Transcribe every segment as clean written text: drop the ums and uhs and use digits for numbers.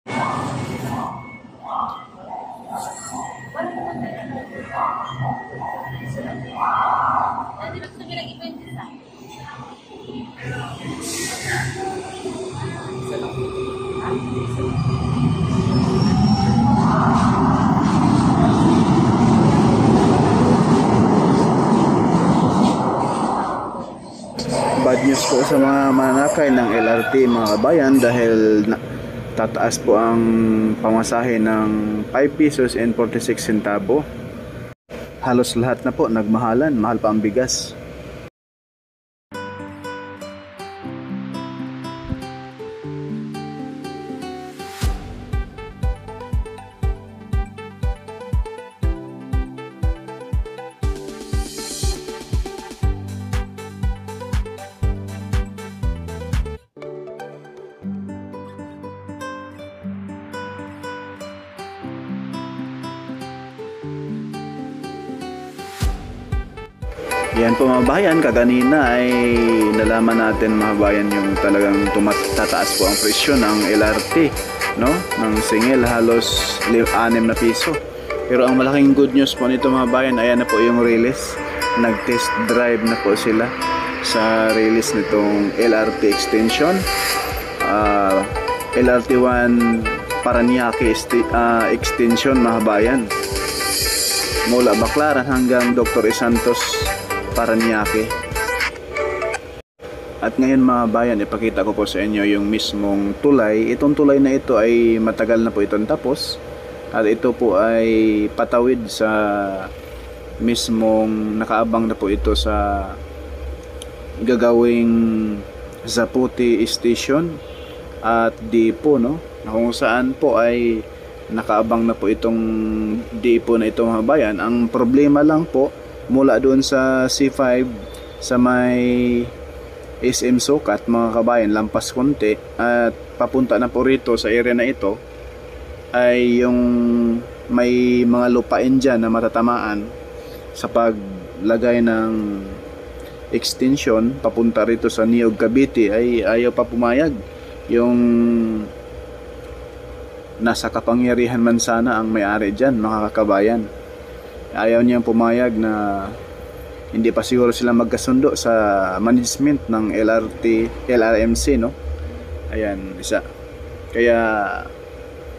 Bad news po sa mga manakay ng LRT mga kabayan dahil tataas po ang pamasahe ng 5 pesos and 46 centavo. Halos lahat na po nagmahalan, mahal pa ang bigas. Yan po mga bayan, kaganina ay nalaman natin mga bayan yung talagang tataas po ang presyo ng LRT, no? Ng singil halos 6 na piso. Pero ang malaking good news po nito mga bayan, ayan na po yung release. Nag-test drive na po sila sa release nitong LRT extension. LRT1 Paranaque extension mga bayan. Mula Baclaran hanggang Dr. Santos Paranaque. At ngayon mga bayan, ipakita ko po sa inyo yung mismong tulay. Itong tulay na ito ay matagal na po itong tapos. At ito po ay patawid sa mismong nakaabang na po ito sa gagawing Zapote Station at Depo, no? Kung saan po ay nakaabang na po itong Depo na ito mga bayan. Ang problema lang po, mula doon sa C5 sa may SM Sukat mga kabayan, lampas konti at papunta na po rito sa area na ito ay yung may mga lupain dyan na matatamaan sa paglagay ng extension papunta rito sa Niog Cavite ay ayaw pa pumayag. Yung nasa kapangyarihan man sana ang may-ari dyan mga kabayan, ayaw niyang pumayag na hindi pa siguro sila magkasundo sa management ng LRMC, no? Ayan, isa. Kaya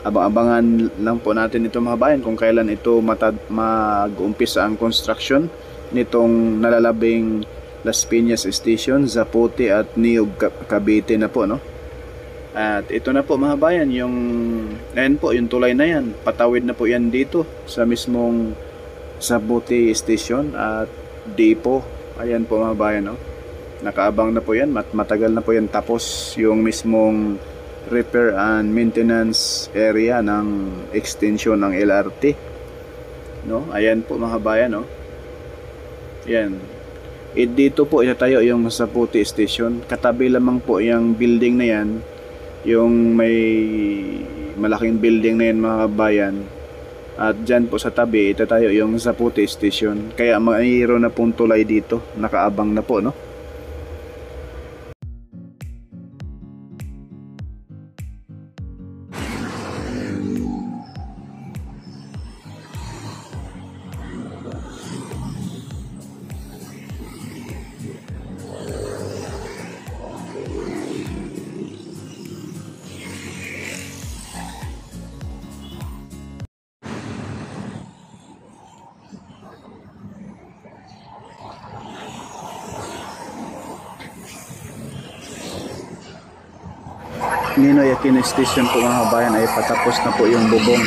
abang-abangan lang po natin ito mga bayan kung kailan ito mag-umpisa ang construction nitong nalalabing Las Piñas Station, Zapote at Niog Cavite na po, no? At ito na po mga bayan, ayan po, yung tulay na yan. Patawid na po yan dito sa mismong Zapote Station at Depo. Ayan po mga bayan, no? Nakaabang na po yan, matagal na po yan tapos yung mismong repair and maintenance area ng extension ng LRT, no? Ayan po mga bayan, no? Ayan. Dito po itatayo yung Zapote Station. Katabi lamang po yung building na yan, yung may malaking building na yan mga bayan. At dyan po sa tabi itatayo yung Zapote Station. Kaya mayroon na pong tulay dito, nakaabang na po, no? Ninoy Aquino Station po mga bayan ay patapos na po yung bubong.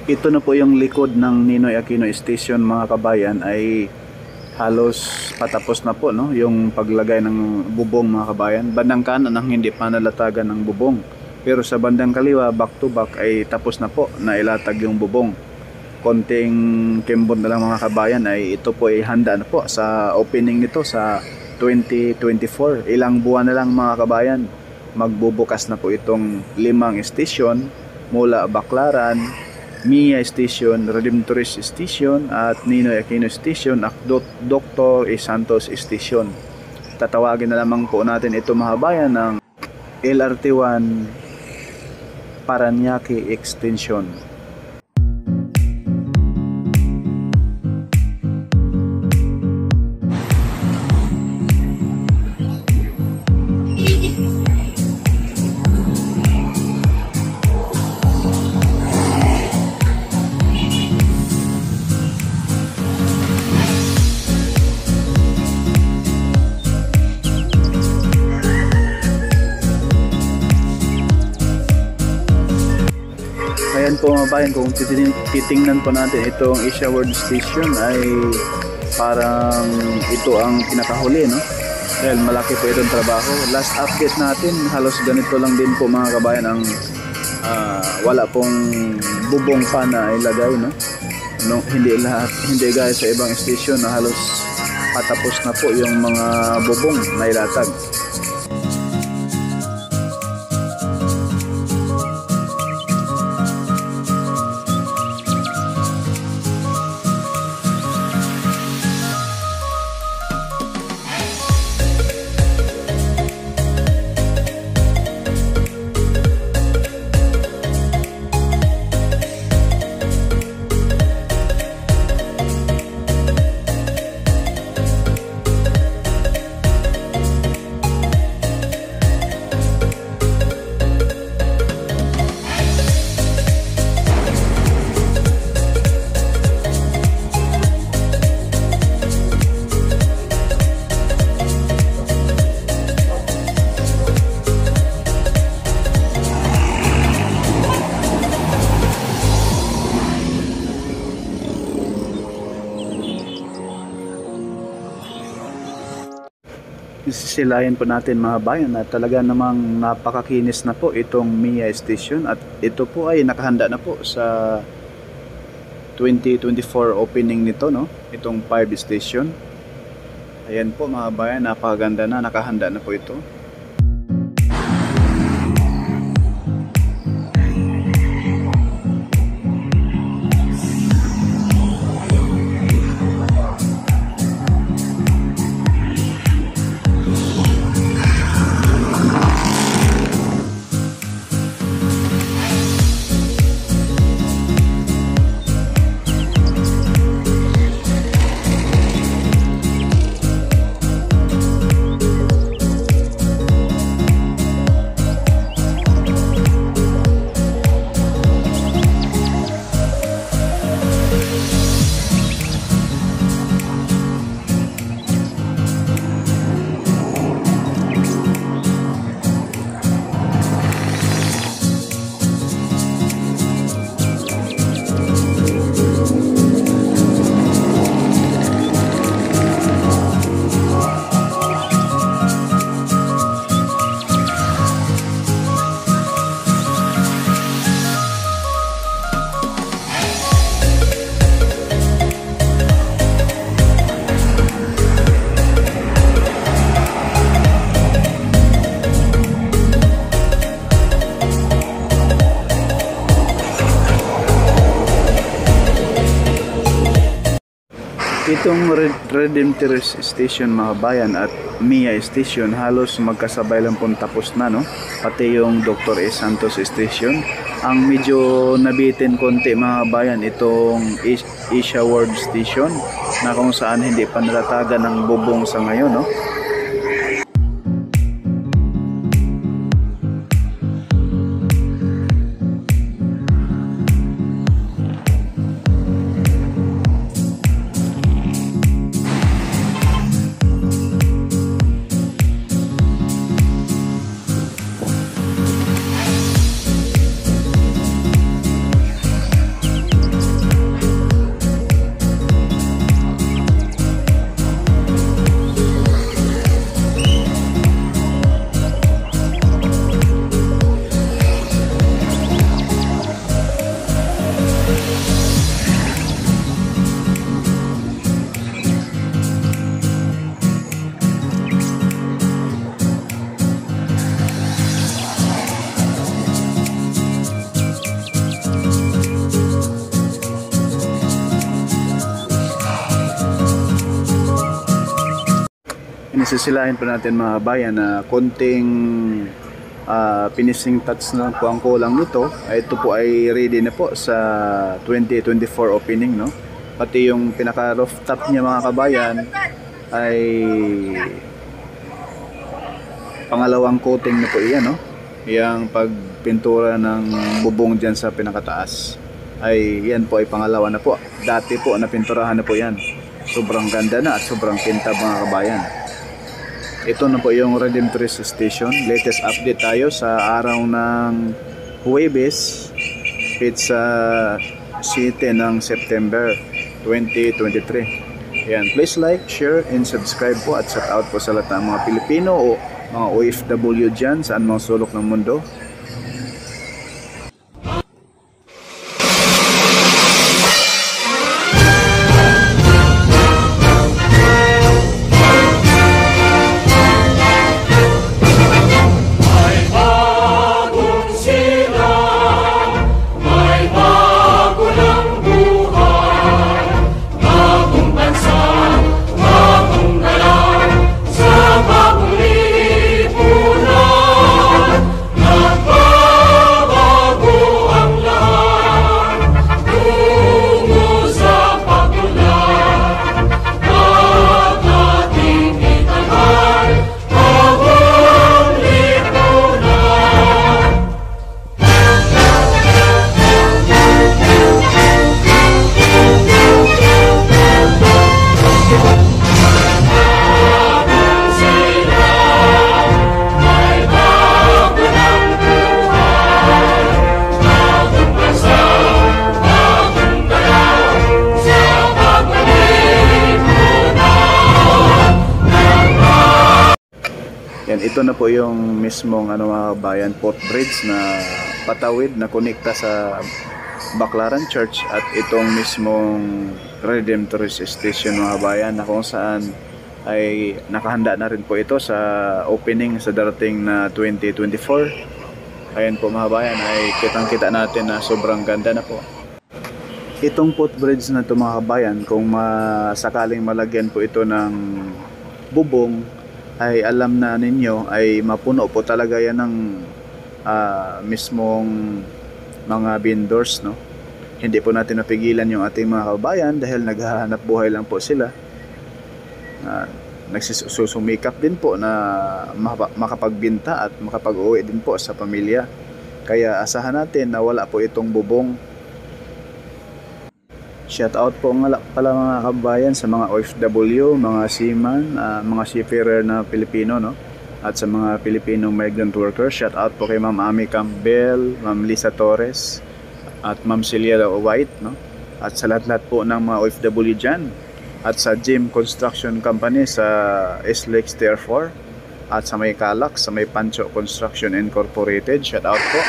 Ito na po yung likod ng Ninoy Aquino Station mga kabayan, ay halos patapos na po, no, yung paglagay ng bubong, mga kabayan. Bandang kanan ang hindi pa nalatagan ng bubong, pero sa bandang kaliwa back to back ay tapos na po na ilatag yung bubong. Konting kimbot na lang, mga kabayan, ay ito po ay handa na po sa opening nito sa 2024. Ilang buwan na lang, mga kabayan, magbubukas na po itong 5 station mula Baclaran, Mia Station, Redemptorist Station at Ninoy Aquino Station at Dr. E. Santos Station. Tatawagin na lamang po natin ito, mga kabayan, ng LRT1 Paranaque Extension. Ayan po, mga bayan, kung titingnan po natin itong Asia World Station ay parang ito ang pinakahuli, no? Dahil malaki po itong trabaho. Last update natin, halos ganito lang din po, mga kabayan, ang wala pong bubong pa na ilagay, no? Hindi gaya sa ibang station na halos patapos na po yung mga bubong na ilatag. Sisilayan po natin, mga bayan, na talaga namang napakakinis na po itong Mia Station at ito po ay nakahanda na po sa 2024 opening nito, no? Itong 5 station. Ayan po, mga bayan, napakaganda na, nakahanda na po ito. Itong Redemptorist Station, mga bayan, at Mia Station halos magkasabay lang pong tapos na, no? Pati yung Dr. E. Santos Station. Ang medyo nabitin konti, mga bayan, itong Asia World Station na kung saan hindi pa nalatagan ng bubong sa ngayon, no? Inisisilahin po natin mga kabayan na konting finishing touch na lang po ang kulang nito. Ito po ay ready na po sa 2024 opening, no? Pati yung pinaka rooftop niya mga kabayan ay pangalawang coating na po iyan, no? Yang pagpintura ng bubong dyan sa pinakataas ay yan po ay pangalawa na po. Dati po napinturahan na po yan. Sobrang ganda na at sobrang kintab mga kabayan. Ito na po yung Redemptorist Station. Latest update tayo sa araw ng Huwebes. It's 7 ng September 2023. Ayan, please like, share, and subscribe po at shout out po sa lahat ng mga Pilipino o mga OFW dyan saan mga sulok ng mundo. Yan, ito na po yung mismong mga kabayan, footbridge na patawid na konekta sa Baclaran Church at itong mismong Redemptorist Station mga kabayan na kung saan ay nakahanda na rin po ito sa opening sa darating na 2024. Ayan po mga kabayan, ay kitang-kita natin na sobrang ganda na po. Itong footbridge na ito mga kabayan, kung sakaling malagyan po ito ng bubong, ay alam na ninyo ay mapuno po talaga yan ng mismong mga vendors, no? Hindi po natin napigilan yung ating mga kabayan dahil naghahanap buhay lang po sila. Nagsusumikap din po na makapagbinta at makapag-uwi din po sa pamilya. Kaya asahan natin na wala po itong bubong. Shout out po nga pala mga kabayan sa mga OFW, mga seaman, mga seafarer na Pilipino, no? At sa mga Filipino migrant workers. Shout out po kay Ma'am Ami Campbell, Ma'am Lisa Torres, at Ma'am Celia White, no? At sa lahat-lahat po ng mga OFW dyan. At sa Jim Construction Company sa East Tier 4. At sa may Calax, sa may Pancho Construction Incorporated. Shout out po.